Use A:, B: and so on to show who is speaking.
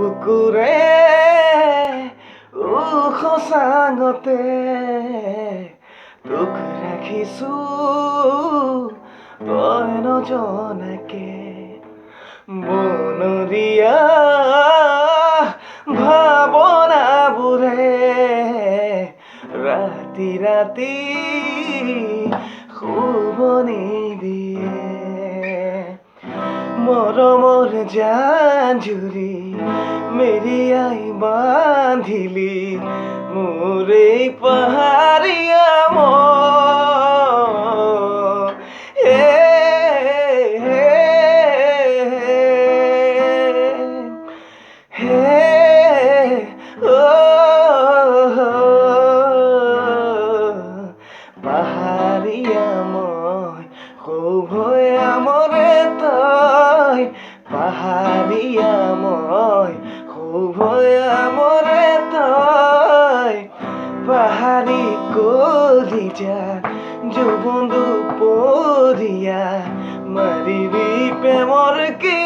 A: বুকুৰে সঁচাঙতে তোক ৰাখিছো তই নজনাকে বনৰীয়া ভাৱনাবোৰে ৰাতি ৰাতি শুব নিদিয়ে মৰমৰ জাঞ্জুৰি মেৰিয়াই বান্ধিলি মোৰ এই পাহাৰীয়া মন পাহাৰীয়া মই শুভয়া মৰে তই পাহাৰীয়া মই শুভয়া মৰে তই পাহাৰী কলিজা যৌৱন দুপৰীয়া মাৰিবি প্ৰেমৰ কি